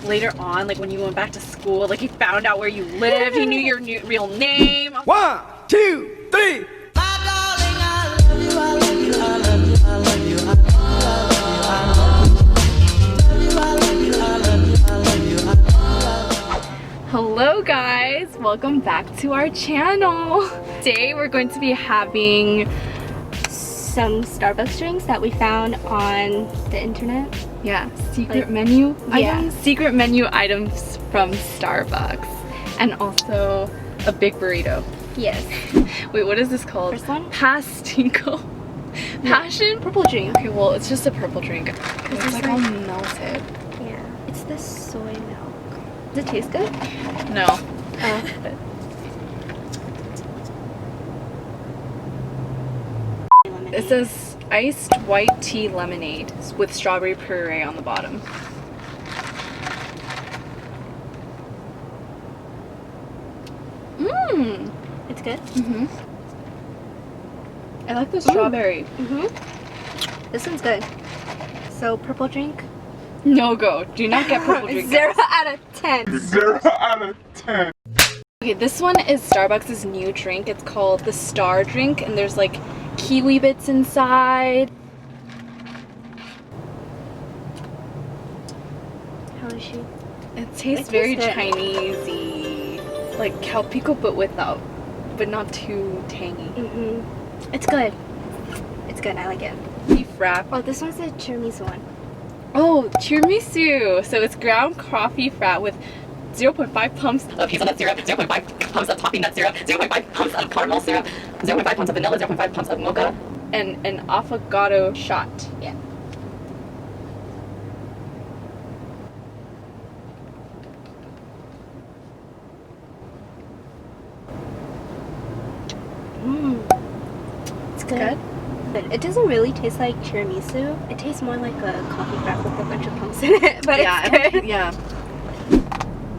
later on, like when you went back to school, like he found out where you lived, he knew your real name. 1, 2, 3. Hello guys, welcome back to our channel. Today we're going to be having some Starbucks drinks that we found on the internet. Yeah, secret menu items. Secret menu items from Starbucks. And also a big burrito. Yes. Wait, what is this called? First one? Pastico. Passion? Purple drink. Okay, well, it's just a purple drink. It's like all melted. Yeah. It's the soy milk. Does it taste good? No. Oh. It says iced white tea lemonade with strawberry puree on the bottom. Mmm. It's good? Mm-hmm. I like the strawberry. Mm-hmm. This one's good. So, purple drink? No go. Do not get purple drink. 0 out of 10. 0 out of 10. Okay, this one is Starbucks' new drink. It's called the Star Drink, and there's like kiwi bits inside. How is she? It tastes very Chinese-y. Like cow pico, but not too tangy. Mm-hmm. It's good. It's good. I like it. Beef wrap. Oh, this one's the tiramisu one. Oh, tiramisu. So it's ground coffee frat with 0.5 pumps of hazelnut syrup, 0.5 pumps of toffee nut syrup, 0.5 pumps of caramel syrup, 0.5 pumps of vanilla, 0.5 pumps of mocha, and an affogato shot. Yeah. Mmm. It's good. But it doesn't really taste like tiramisu. It tastes more like a coffee wrap with a bunch of pumps in it. But Yeah, it's good. yeah.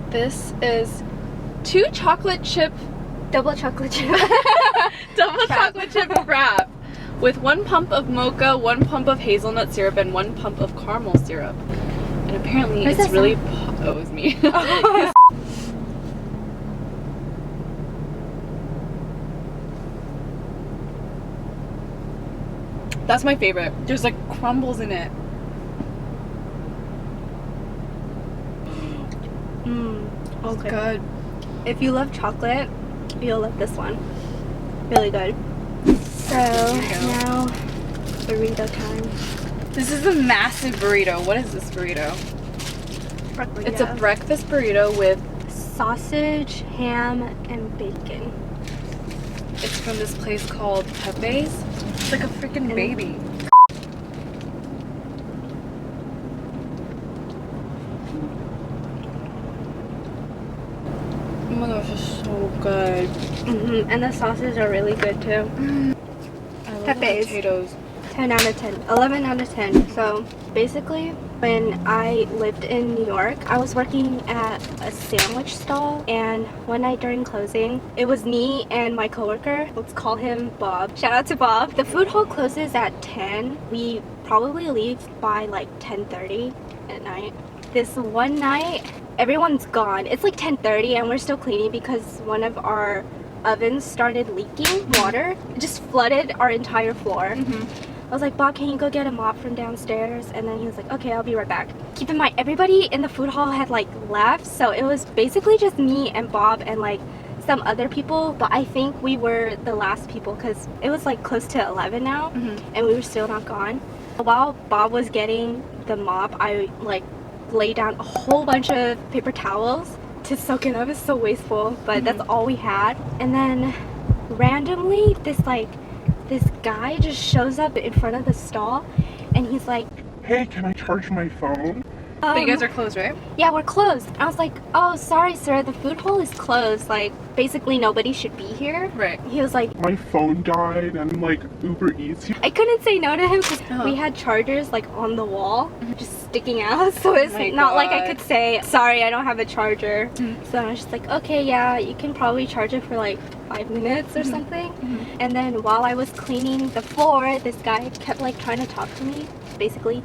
This is 2 chocolate chip Double chocolate chip. chocolate chip frap with 1 pump of mocha, 1 pump of hazelnut syrup, and 1 pump of caramel syrup. And apparently Where's it's that really oh, it was me. That's my favorite. There's like crumbles in it. Mmm. Okay. Good. If you love chocolate, you'll love this one. Really good. So now, burrito time. This is a massive burrito. What is this burrito? It's a breakfast burrito with sausage, ham, and bacon. It's from this place called Pepes. It's like a freaking baby. Oh my gosh, it's so good. Mm-hmm. And the sauces are really good too. I love Pepes. the potatoes. 10 out of 10. 11 out of 10. So basically, when I lived in New York, I was working at a sandwich stall, and one night during closing, it was me and my coworker. Let's call him Bob. Shout out to Bob. The food hall closes at 10. We probably leave by like 10:30 at night. This one night, everyone's gone. It's like 10:30 and we're still cleaning because one of our ovens started leaking water. It just flooded our entire floor. I was like, Bob, can you go get a mop from downstairs? And then he was like, okay, I'll be right back. Keep in mind, everybody in the food hall had like left, so it was basically just me and Bob and like some other people, but I think we were the last people because it was like close to 11 now, and we were still not gone. While Bob was getting the mop, I like laid down a whole bunch of paper towels to soak it up. It's so wasteful, but that's all we had. And then randomly, this guy just shows up in front of the stall, and he's like, Hey, can I charge my phone? But you guys are closed, right? Yeah, we're closed. I was like, oh, sorry, sir, the food hall is closed. Like, basically nobody should be here. Right. He was like, My phone died and like Uber Eats. I couldn't say no to him because we had chargers like on the wall, just sticking out. So it's not like I could say, sorry, I don't have a charger. So I was just like, okay, yeah, you can probably charge it for like 5 minutes or something. And then while I was cleaning the floor, this guy kept like trying to talk to me. Basically,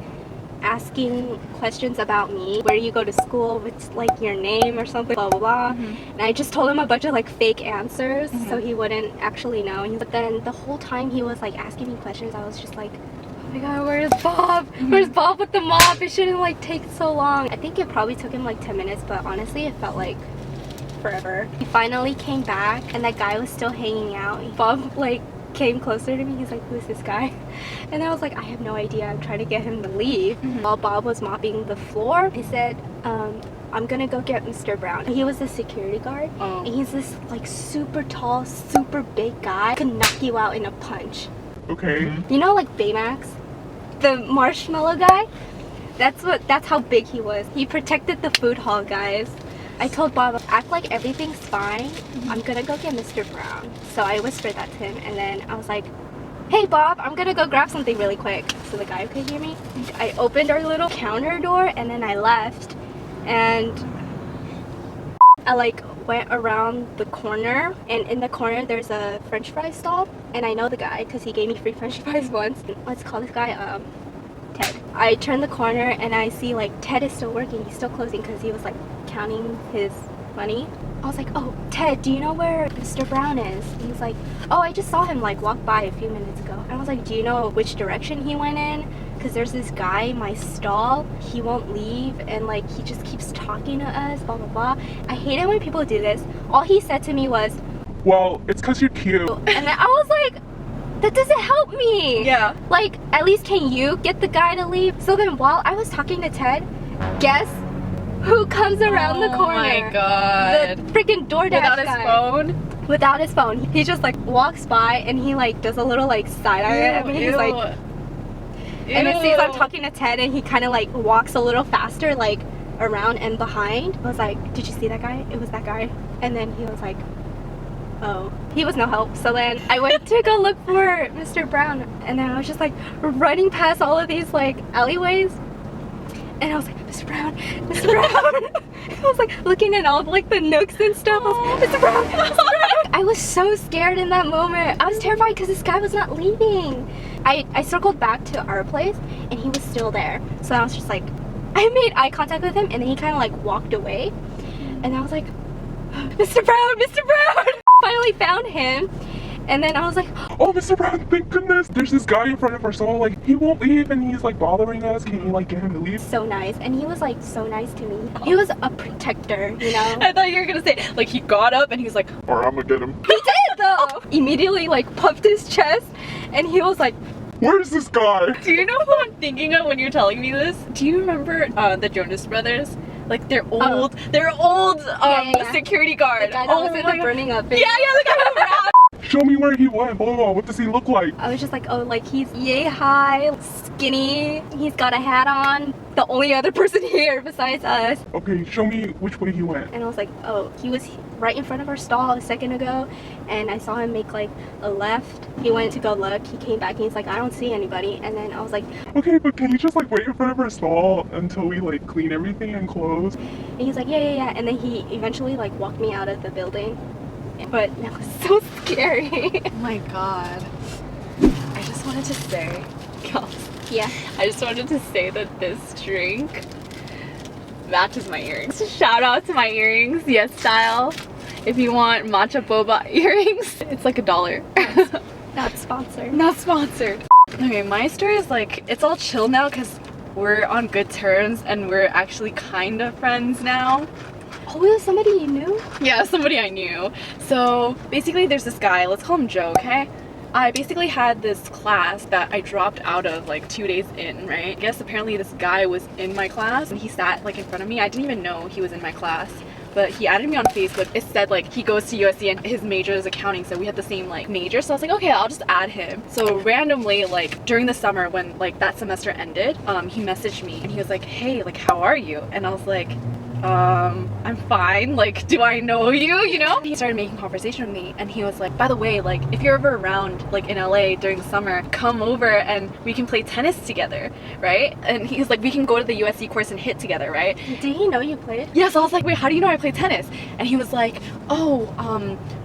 asking questions about me. Where do you go to school? What's like your name or something, blah blah blah. And I just told him a bunch of like fake answers so he wouldn't actually know. But then the whole time he was like asking me questions, I was just like, oh my god, where's Bob? Where's Bob with the mop? It shouldn't like take so long. I think it probably took him like 10 minutes, but honestly it felt like forever. He finally came back and that guy was still hanging out. Bob like came closer to me. He's like, who's this guy? And I was like, I have no idea. I'm trying to get him to leave. While Bob was mopping the floor, he said, I'm gonna go get Mr. Brown. He was the security guard, and he's this like super tall, super big guy. Could knock you out in a punch. Okay. You know, like Baymax, the marshmallow guy. That's how big he was. He protected the food hall, guys. I told Bob, act like everything's fine. I'm gonna go get Mr. Brown. So I whispered that to him, and then I was like, hey Bob, I'm gonna go grab something really quick so the guy could hear me. I opened our little counter door and then I left, and I like went around the corner, and in the corner there's a french fry stall, and I know the guy because he gave me free french fries once. Let's call this guy Ted. I turn the corner and I see like Ted is still working. He's still closing because he was like counting his money. I was like, oh, Ted, do you know where Mr. Brown is? And he's like, oh, I just saw him like walk by a few minutes ago. And I was like, do you know which direction he went in? Because there's this guy in my stall. He won't leave, and like he just keeps talking to us, blah blah blah. I hate it when people do this. All he said to me was, well, it's because you're cute. and then I was like, that doesn't help me. Yeah. Like, at least can you get the guy to leave? So then while I was talking to Ted, guess who comes around the corner? Oh my god. The freaking DoorDash Without his guy. phone? Without his phone. He just like walks by and he like does a little like side eye at me. He's like, and it seems I'm talking to Ted and he kind of like walks a little faster like around and behind. I was like, did you see that guy? It was that guy. And then he was like, oh, he was no help. So then I went to go look for Mr. Brown, and then I was just like running past all of these like alleyways, and I was like, Mr. Brown, Mr. Brown. I was like looking at all like the nooks and stuff. I was like, Mr. Brown, Mr. Brown. I was so scared in that moment. I was terrified because this guy was not leaving. I circled back to our place and he was still there. So I was just like, I made eye contact with him, and then he kind of like walked away, and I was like, Mr. Brown, Mr. Brown. Finally found him, and then I was like, oh, Mr. Brown, thank goodness. There's this guy in front of our stall, like he won't leave and he's like bothering us. Can you like get him to leave? so nice. And he was like so nice to me. He was a protector, you know. I thought you were gonna say, like, he got up and he's like, Or I'm gonna get him. He did though. Immediately like puffed his chest, and he was like, Where's this guy? do you know who I'm thinking of when you're telling me this? Do you remember the Jonas Brothers? Like they're old, yeah. security guard. the guy that was in my the God. burning up. Yeah, the guy who rapped. Show me where he went. Blah, blah, blah. What does he look like? I was just like, oh, like he's yay high, skinny. He's got a hat on. The only other person here besides us. Okay, show me which way he went. And I was like, oh, he was right in front of our stall a second ago, and I saw him make like a left. He went to go look. He came back and he's like, I don't see anybody. And then I was like, Okay, but can you just like wait in front of our stall until we like clean everything and close? and he's like, yeah. And then he eventually like walked me out of the building. But that was so scary. Oh my god. I just wanted to say, Yeah. I just wanted to say that this drink matches my earrings. Shout out to my earrings, Yes Style. If you want matcha boba earrings, it's like $1. Not sponsored. Not sponsored. Okay, my story is like, it's all chill now because we're on good terms and we're actually kind of friends now. Oh, it was somebody you knew? Yeah, somebody I knew. So basically there's this guy, let's call him Joe, okay? I basically had this class that I dropped out of like 2 days in, right? I guess apparently this guy was in my class and he sat like in front of me. I didn't even know he was in my class, but he added me on Facebook. It said like he goes to USC and his major is accounting, so we had the same like major. So I was like, okay, I'll just add him. So randomly, like during the summer when like that semester ended, he messaged me and he was like, hey, like how are you? And I was like, I'm fine, like, do I know you, you know? He started making conversation with me and he was like, by the way, like, if you're ever around, like, in LA during the summer, come over and we can play tennis together, right? And he was like, we can go to the USC course and hit together, right? Did he know you played? Yes, I was like, wait, how do you know I play tennis? And he was like, oh,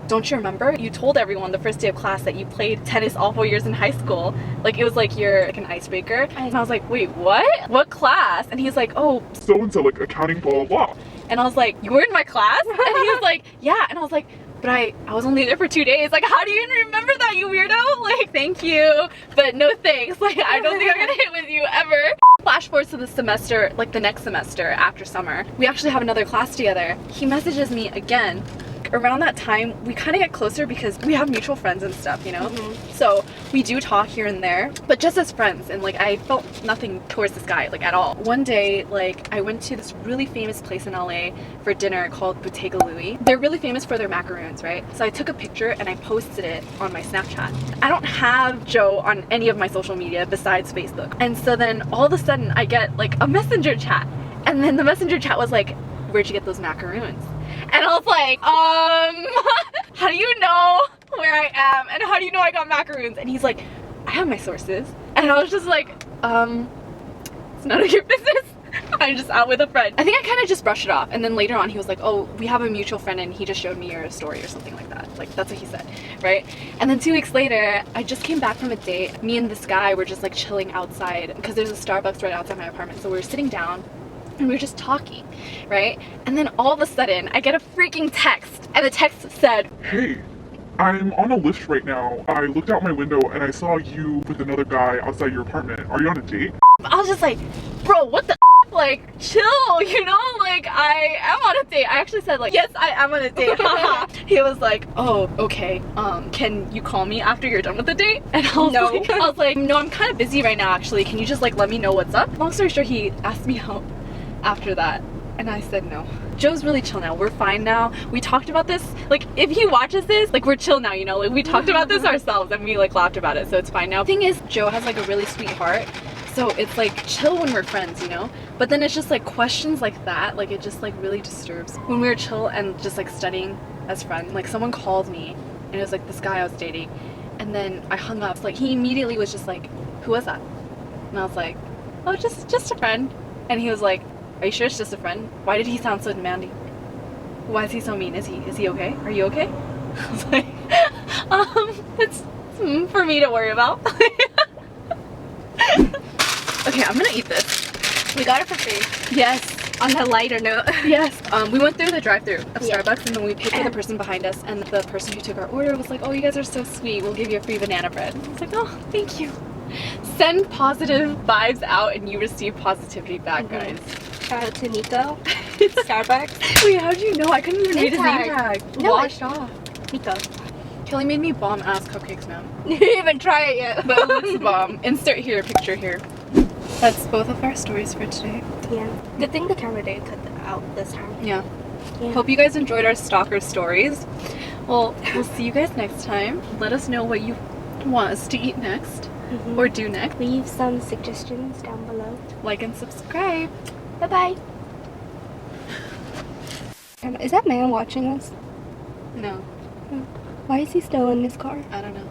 don't you remember? You told everyone the first day of class that you played tennis all 4 years in high school. Like, it was like you're like an icebreaker. And I was like, wait, what? What class? And he's like, oh, so-and-so, like accounting, blah, blah, blah. and I was like, you were in my class? And he was like, yeah. And I was like, but I was only there for 2 days. Like, how do you even remember that, you weirdo? Like, thank you, but no thanks. Like, I don't think I'm gonna hit with you ever. Flash forward to the semester, like the next semester after summer. We actually have another class together. He messages me again. Around that time, we kind of get closer because we have mutual friends and stuff, you know? So we do talk here and there, but just as friends. And like, I felt nothing towards this guy, like at all. One day, like, I went to this really famous place in LA for dinner called Bottega Louie. They're really famous for their macaroons, right? So I took a picture and I posted it on my Snapchat. I don't have Joe on any of my social media besides Facebook. And so then all of a sudden I get like a messenger chat. And then the messenger chat was like, where'd you get those macaroons? And I was like, how do you know where I am? And how do you know I got macaroons? And he's like, I have my sources. And I was just like, it's none of your business. I'm just out with a friend. I think I kind of just brushed it off. And then later on he was like, oh, we have a mutual friend and he just showed me your story or something like that. Like, that's what he said, right? And then 2 weeks later, I just came back from a date. Me and this guy were just like chilling outside because there's a Starbucks right outside my apartment. So we were sitting down and we were just talking, right? And then all of a sudden, I get a freaking text. And the text said, Hey, I'm on a lift right now. I looked out my window and I saw you with another guy outside your apartment. Are you on a date? I was just like, bro, what the like, chill, you know? Like, I am on a date. I actually said like, yes, I am on a date. He was like, oh, okay. Can you call me after you're done with the date? And I was like, no, I'm kind of busy right now, actually. Can you just like let me know what's up? Long story short, he asked me out after that and I said no. Joe's really chill now. We're fine now. We talked about this. Like, if he watches this, like, we're chill now, you know? Like, we talked about this ourselves and we like laughed about it, so it's fine now. The thing is, Joe has like a really sweet heart, so it's like chill when we're friends, you know? But then it's just like questions like that, like it just like really disturbs. When we were chill and just like studying as friends, like someone called me and it was like this guy I was dating, and then I hung up. Like, he immediately was just like, who was that? And I was like, oh, just a friend. And he was like, are you sure it's just a friend? Why did he sound so demanding? Why is he so mean? Is he okay? Are you okay? I was like, it's for me to worry about. Okay, I'm gonna eat this. We got it for free. Yes. On a lighter note. Yes. We went through the drive-thru of Starbucks and then we paid for the person behind us, and the person who took our order was like, oh, you guys are so sweet. We'll give you a free banana bread. I was like, oh, thank you. Send positive vibes out and you receive positivity back, guys. Shout out to Nico. Starbucks. Wait, how'd you know? I couldn't even read his name tag. tag. No, Washed off. Nico. Kelly made me bomb ass cupcakes, man. You didn't even try it yet. But it looks bomb. Insert here, picture here. That's both of our stories for today. Yeah. Good thing the camera didn't cut out this time. Yeah. Yeah. Hope you guys enjoyed our stalker stories. Well, we'll see you guys next time. Let us know what you want us to eat next or do next. Leave some suggestions down below. Like and subscribe. Bye-bye. Is that man watching us? No, Why is he still in his car? I don't know.